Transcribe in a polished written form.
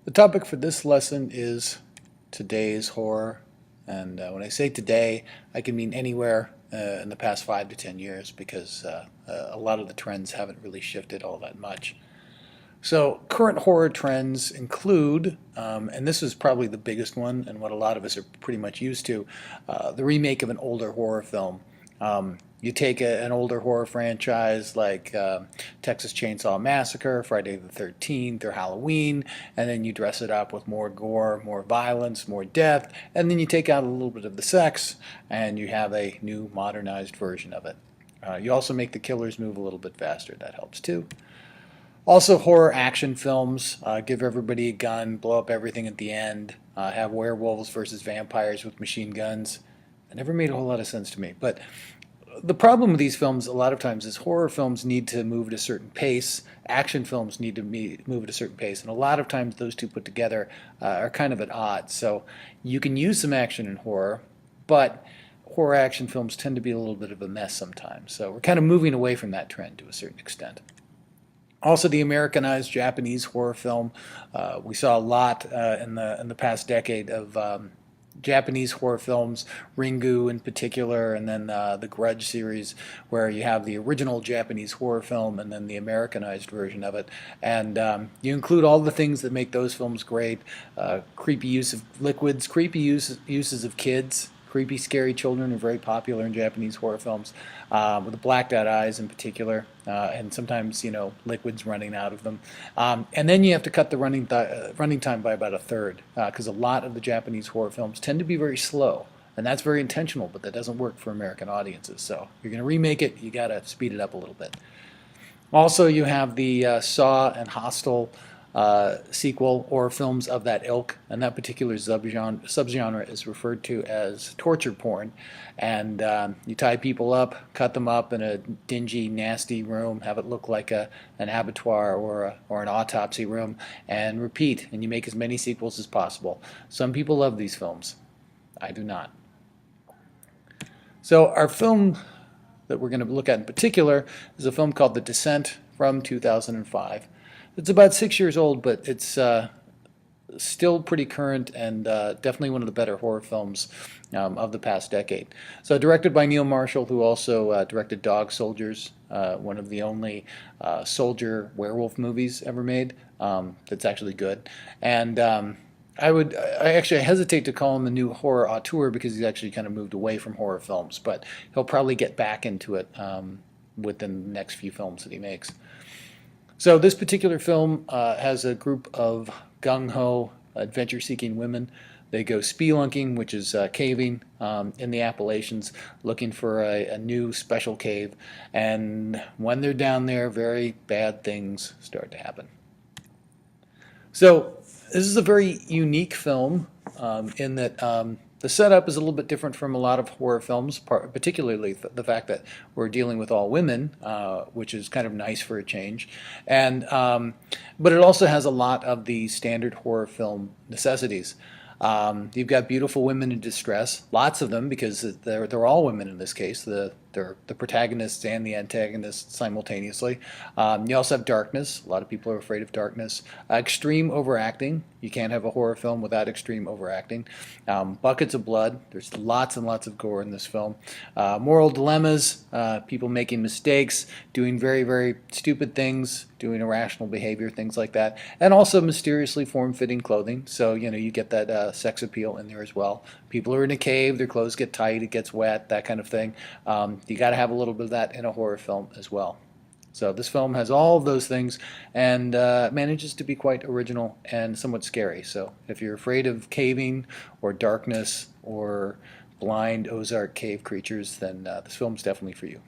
The topic for this lesson is today's horror. And when I say today, I can mean anywhere in the past 5 to 10 years because a lot of the trends haven't really shifted all that much. So, current horror trends include, and this is probably the biggest one and what a lot of us are pretty much used to, the remake of an older horror film. You take an older horror franchise like Texas Chainsaw Massacre, Friday the 13th, or Halloween, and then you dress it up with more gore, more violence, more death, and then you take out a little bit of the sex, and you have a new modernized version of it. You also make the killers move a little bit faster. That helps too. Also, horror action films give everybody a gun, blow up everything at the end, have werewolves versus vampires with machine guns. It never made a whole lot of sense to me. But the problem with these films a lot of times is horror films need to move at a certain pace, action films need to move at a certain pace, and a lot of times those two put together are kind of at odds. So you can use some action in horror, but horror action films tend to be a little bit of a mess sometimes. So we're kind of moving away from that trend to a certain extent. Also, the Americanized Japanese horror film. We saw a lot in the past decade of Japanese horror films, Ringu in particular, and then the Grudge series, where you have the original Japanese horror film and then the Americanized version of it. And you include all the things that make those films great: creepy use of liquids, uses of kids. Creepy, scary children are very popular in Japanese horror films, with the blacked out eyes in particular, and sometimes liquids running out of them. And then you have to cut the running time by about a third, because a lot of the Japanese horror films tend to be very slow, and that's very intentional, but that doesn't work for American audiences. So if you're going to remake it, you got to speed it up a little bit. Also, you have the Saw and Hostel sequel or films of that ilk, and that particular subgenre is referred to as torture porn. And you tie people up, cut them up in a dingy, nasty room, have it look like an abattoir or an autopsy room, and repeat. And you make as many sequels as possible. Some people love these films. I do not. So our film that we're going to look at in particular is a film called The Descent from 2005. It's about 6 years old, but it's still pretty current and definitely one of the better horror films of the past decade. So, directed by Neil Marshall, who also directed Dog Soldiers, one of the only soldier werewolf movies ever made that's actually good. And I hesitate to call him the new horror auteur because he's actually kind of moved away from horror films, but he'll probably get back into it within the next few films that he makes. So this particular film has a group of gung-ho, adventure-seeking women. They go spelunking, which is caving in the Appalachians, looking for a new special cave. And when they're down there, very bad things start to happen. So this is a very unique film in that the setup is a little bit different from a lot of horror films, particularly the fact that we're dealing with all women, which is kind of nice for a change. And but it also has a lot of the standard horror film necessities. You've got beautiful women in distress, lots of them because they're all women in this case. They're the protagonists and the antagonists simultaneously. You also have darkness. A lot of people are afraid of darkness. Extreme overacting. You can't have a horror film without extreme overacting. Buckets of blood. There's lots and lots of gore in this film. Moral dilemmas. People making mistakes, doing very, very stupid things, doing irrational behavior, things like that. And also mysteriously form-fitting clothing. So, you get that sex appeal in there as well. People are in a cave, their clothes get tight, it gets wet, that kind of thing. You got to have a little bit of that in a horror film as well. So this film has all of those things and manages to be quite original and somewhat scary. So if you're afraid of caving or darkness or blind Ozark cave creatures, then this film's definitely for you.